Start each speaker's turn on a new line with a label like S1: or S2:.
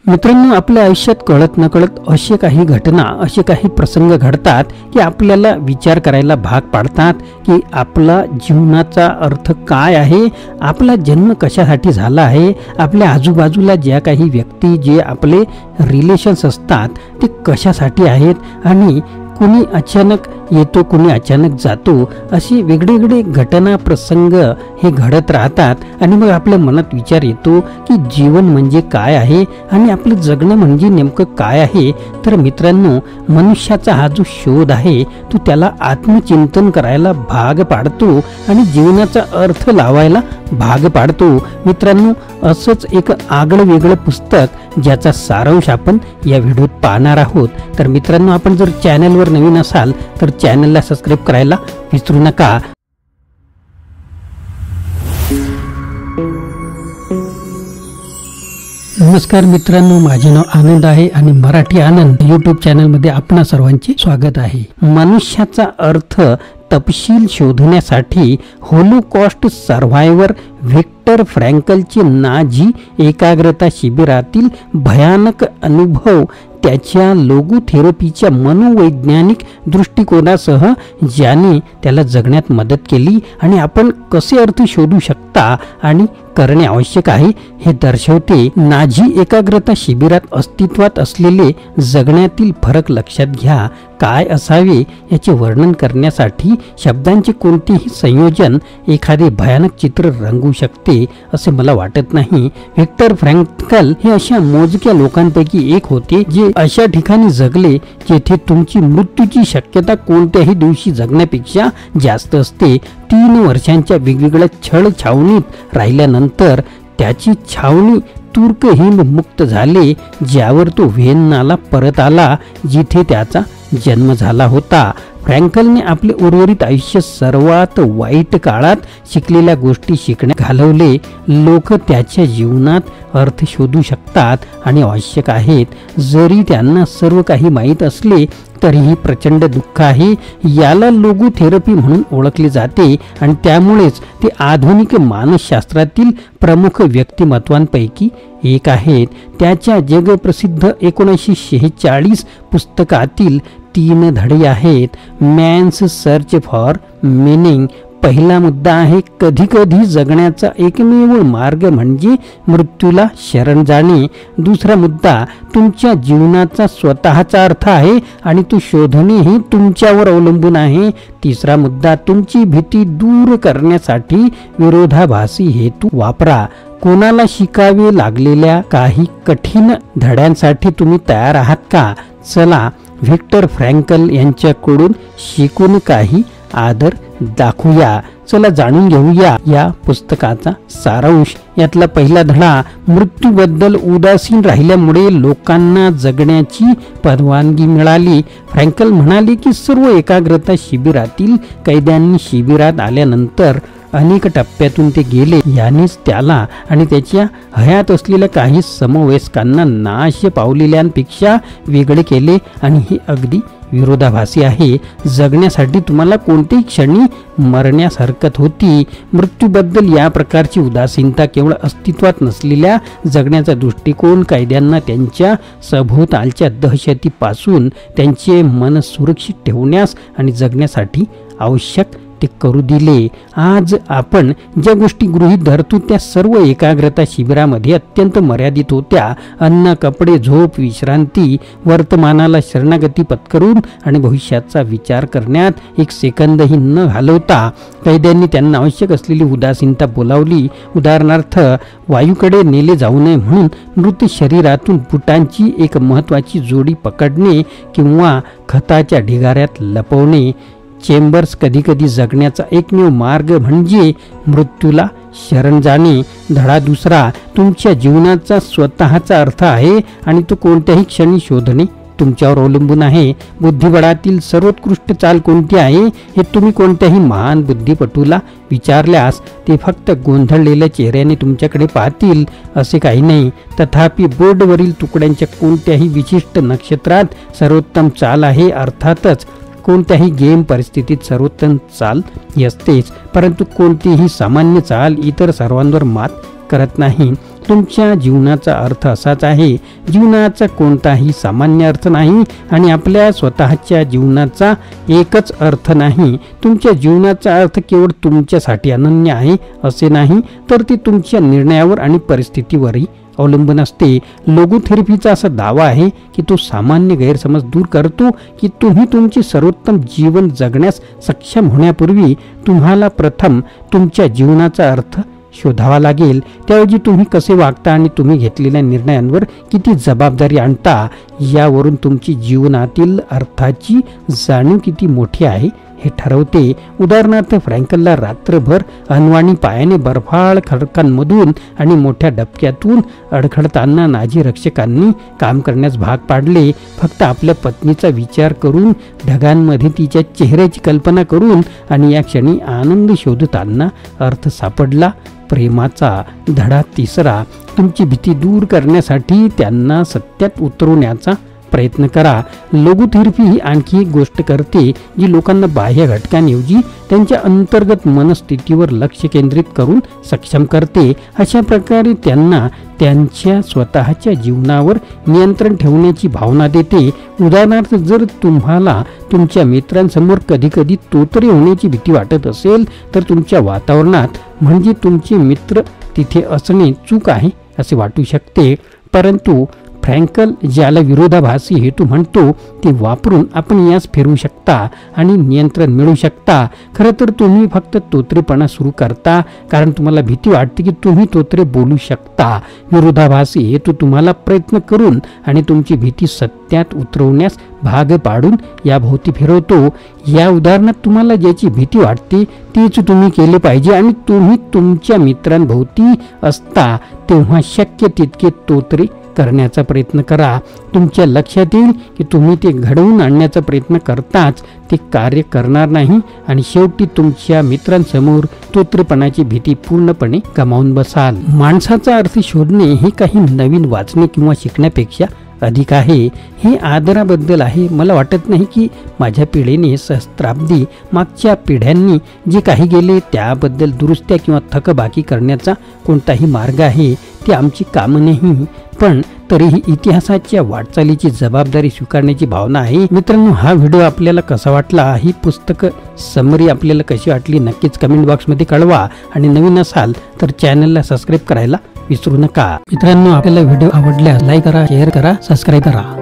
S1: मित्रांनो, आपल्या आयुष्यात कळत नकळत असे काही घटना, असे काही प्रसंग घडतात की आपल्याला विचार करायला भाग पाडतात की आपला जीवनाचा अर्थ काय आहे, आपला जन्म कशासाठी झाला आहे, आपल्या आजूबाजूला ज्या काही व्यक्ती, जे आपले रिलेशन्स असतात ते कशासाठी आहेत आणि कुणी अचानक येतो, कुणी अचानक जातो, अशी वेगवेगळे घटना प्रसंग हे घडत राहतात. आणि मग आपल्या मनात विचार येतो की जीवन म्हणजे काय आहे आणि आपलं जगणं म्हणजे नेमकं काय आहे. तर मित्रांनो, मनुष्याचा हा जो शोध आहे तो त्याला आत्मचिंतन करायला भाग पाडतो आणि जीवनाचा अर्थ लावायला भाग पाडतो. मित्रांनो, असंच एक आगळं वेगळं पुस्तक ज्याचा सारांश आपण या व्हिडिओत पाहणार आहोत. तर मित्रांनो, आपण जर चॅनलवर नवीन असाल तर चॅनलला सबस्क्राईब करायला विसरू नका. नमस्कार मित्रांनो, माझे नाव आनंद आहे आणि मराठी आनंद यूट्यूब चॅनलमध्ये आपणा सर्वांचे स्वागत आहे. मनुष्याचा अर्थ तपशील शोधण्यासाठी होलोकॉस्ट सर्व्हायव्हर व्हिक्टर फ्रँकलचे नाझी एकाग्रता शिबिरातील भयानक अनुभव त्याच्या लोगोथेरपीच्या मनोवैज्ञानिक दृष्टिकोनासह ज्याने त्याला जगण्यात मदत केली आणि आपण कसे अर्थ शोधू शकता आणि करणे आवश्यक आहे हे दर्शवते. नाझी एकाग्रता शिबिरात अस्तित्वात असलेले जगण्यातील फरक लक्षात घ्या. काय असावे याचे वर्णन करण्यासाठी शब्दांचे कोणतेही संयोजन एखादे भयानक चित्र रंगवू शकते असे मला वाटत नाही. व्हिक्टर फ्रँकल हे अशा मोजक्या लोकांपैकी एक होते जे अशा ठिकाणी जगले जेथे तुमची मृत्यूची शक्यता कोणत्याही दिवशी जगण्यापेक्षा जास्त असते. 3 वर्षांच्या वेगवेगळ्या छळ छावणीत राहिल्यानंतर त्याची छावणी तुर्कहीन मुक्त झाले, ज्यावर तो व्हिएन्नाला परत आला जिथे त्याचा जन्म झाला होता. फ्रँकलने आपले उर्वरित आयुष्य सर्वात वाईट काळात शिकलेल्या गोष्टी शिकण्यात घालवले. लोक त्याच्या जीवनात अर्थ शोधू शकतात आणि आवश्यक आहेत. जरी त्यांना सर्व काही माहीत असले तरीही प्रचंड दुःख आहे. याला लोगोथेरपी म्हणून ओळखले जाते आणि त्यामुळेच ते आधुनिक मानसशास्त्रातील प्रमुख व्यक्तिमत्वांपैकी एक आहेत. त्याच्या जगप्रसिद्ध 1946 पुस्तकातील 3 धडे आहेत. Man's search for meaning. पहिला मुद्दा आहे, कधी कधी जगण्याचा एकमेव मार्ग म्हणजे मृत्यूला शरण जाणे. दुसरा मुद्दा, तुमच्या जीवनाचा स्वतःचा अर्थ आहे आणि तो शोधणेही तुमच्यावर अवलंबून आहे. तिसरा मुद्दा, तुमची भीती दूर करण्यासाठी विरोधाभासी हेतू वापरा. कोणाला शिकावे लागलेल्या काही कठीण धड्यांसाठी तुम्ही तयार आहात का? चला व्हिक्टर फ्रँकल यांच्याकडून शिकून काही आदर दाखवूया. चला जाणून घेऊया या पुस्तकाचा सारांश. यातला पहिला धडा, मृत्यूबद्दल उदासीन राहिल्यामुळे लोकांना जगण्याची परवानगी मिळाली. फ्रँकल म्हणाले की सर्व एकाग्रता शिबिरातील कैद्यांनी शिबिरात आल्यानंतर अनेक टप्प्यातून ते गेले. यानेच त्याला आणि त्याच्या हयात असलेल्या काही समवयस्कांना नाश पावलेल्यांपेक्षा वेगळे केले आणि हे अगदी विरोधाभासी आहे. जगण्यासाठी तुम्हाला कोणत्याही क्षणी मरण्यास हरकत होती. मृत्यूबद्दल या प्रकारची उदासीनता केवळ अस्तित्वात नसलेल्या जगण्याचा दृष्टिकोन कैद्यांना त्यांच्या सभोवतालच्या दहशतीपासून त्यांचे मन सुरक्षित ठेवण्यास आणि जगण्यासाठी आवश्यक ते करू दिले. आज आपण ज्या गोष्टी गृहीत धरतो त्या सर्व एकाग्रता शिबिरामध्ये अत्यंत मर्यादित होत्या. अन्न, कपडे, झोप, विश्रांती, वर्तमानाला शरणागती पत्करून आणि भविष्याचा विचार करण्यात एक सेकंदही न घालवता कैद्यांनी त्यांना आवश्यक असलेली उदासीनता बोलावली. उदाहरणार्थ, वायूकडे नेले जाऊ नये म्हणून मृत शरीरातून बुटांची एक महत्त्वाची जोडी पकडणे किंवा खताच्या ढिगाऱ्यात लपवणे. चेंबर्स, कधीकधी जगण्याचा एकमेव मार्ग म्हणजे मृत्यूला शरण जाणे. धडा दुसरा, तुमच्या जीवनाचा स्वतःचा अर्थ आहे आणि तो कोणत्याही क्षणी शोधणे तुमच्यावर अवलंबून आहे. बुद्धिबळातील सर्वोत्कृष्ट चाल कोणती आहे हे तुम्ही कोणत्याही महान बुद्धिपटूला विचारल्यास ते फक्त गोंधळलेल्या चेहऱ्याने तुमच्याकडे पाहतील असे काही नाही. तथापि बोर्डवरील तुकड्यांच्या कोणत्याही विशिष्ट नक्षत्रात सर्वोत्तम चाल आहे. अर्थातच कोणत्याही गेम परिस्थितीत सर्वोत्तम चाल ही असतेच, परंतु कोणतीही सामान्य चाल इतर सर्वांवर मात करत नाही. तुमच्या जीवनाचा अर्थ असाच आहे. जीवनाचा कोणताही सामान्य अर्थ नाही आणि आपल्या स्वतःच्या जीवनाचा एकच अर्थ नाही. तुमच्या जीवनाचा अर्थ केवळ तुमच्यासाठी अनन्य आहे असे नाही, तर ते तुमच्या निर्णयावर आणि परिस्थितीवरही अवलंबून असते. लोगोथेरपीचा असा दावा आहे की तो सामान्य गैरसमज दूर करतो की तुम्ही तुमचे सर्वोत्तम जीवन जगण्यास सक्षम होण्यापूर्वी तुम्हाला प्रथम तुमच्या जीवनाचा अर्थ शोधावा लागेल. त्याऐवजी तुम्ही कसे वागता आणि तुम्ही घेतलेल्या निर्णयांवर किती जबाबदारी आणता यावरून तुमची जीवनातील अर्थाची जाणीव किती मोठी आहे हे ठरवते. उदाहरणार्थ फ्रँकलला रात्रभर अनवाणी पायाने बर्फाळ खडकांमधून आणि मोठ्या डबक्यातून अडखळताना नाझी रक्षकांनी काम करण्यास भाग पाडले. फक्त आपल्या पत्नीचा विचार करून, ढगांमध्ये तिच्या चेहऱ्याची कल्पना करून आणि या क्षणी आनंद शोधताना अर्थ सापडला. प्रेमाचा धडा तिसरा, तुमची भीती दूर करण्यासाठी त्यांना सत्यात उतरवण्याचा प्रयत्न करा. लोगोथेरपी ही आणखी एक गोष्ट करते जी लोकांना बाह्य घटकांऐवजी त्यांच्या अंतर्गत मनस्थितीवर लक्ष केंद्रित करून सक्षम करते. अशा प्रकारे त्यांना त्यांच्या स्वतःच्या जीवनावर नियंत्रण ठेवण्याची भावना देते. उदाहरणार्थ, जर तुम्हाला तुमच्या मित्रांसमोर कधीकधी तोतरे होण्याची भीती वाटत असेल तर तुमच्या वातावरणात म्हणजे तुमचे मित्र तिथे असणे चूक आहे असे वाटू शकते. परंतु फ्रँकल ज्याला विरोधाभासी हेतू म्हणतो ते वापरून आपण यास फिरवू शकता आणि नियंत्रण मिळवू शकता. खरं तर तुम्ही फक्त तोत्रेपणा सुरू करता कारण तुम्हाला भीती वाटते की तुम्ही तोत्रे बोलू शकता. विरोधाभासी हेतू तुम्हाला प्रयत्न करून आणि तुमची भीती सत्यात उतरवण्यास भाग पाडून याभोवती फिरवतो. या उदाहरणात तुम्हाला ज्याची भीती वाटते तेच तुम्ही केले पाहिजे आणि तुम्ही तुमच्या मित्रांभोवती असता तेव्हा शक्य तितके तोत्रे करण्याचा प्रयत्न करा. तुमच्या लक्षात येईल की तुम्ही ते घडवून आणण्याचा प्रयत्न करताच ते कार्य करणार नाही आणि शेवटी तुमच्या मित्रांसमोर तोत्रेपणाची भीती पूर्णपणे गमावून बसाल. माणसाचा अर्थ शोधणे हे काही नवीन वाचणे किंवा शिकण्यापेक्षा अधिक आहे. हे आदराबद्दल आहे. मला वाटत नाही की माझ्या पिढीने सहस्त्राब्दी मागच्या पिढ्यांनी जे काही केले त्याबद्दल दुरुस्त्या किंवा थकबाकी करण्याचा कोणताही मार्ग आहे. ते आमची कामं नाही, पण तरीही इतिहासाच्या वाटचालीची जबाबदारी स्वीकारण्याची भावना आहे. मित्रांनो, हा व्हिडिओ आपल्याला कसा वाटला, ही पुस्तक समरी आपल्याला कशी वाटली नक्कीच कमेंट बॉक्समध्ये कळवा आणि नवीन असाल तर चॅनलला सबस्क्राईब करायला विसरू नका. मित्रांनो, आपल्याला व्हिडिओ आवडल्यास लाईक करा, शेअर करा, सबस्क्राईब करा.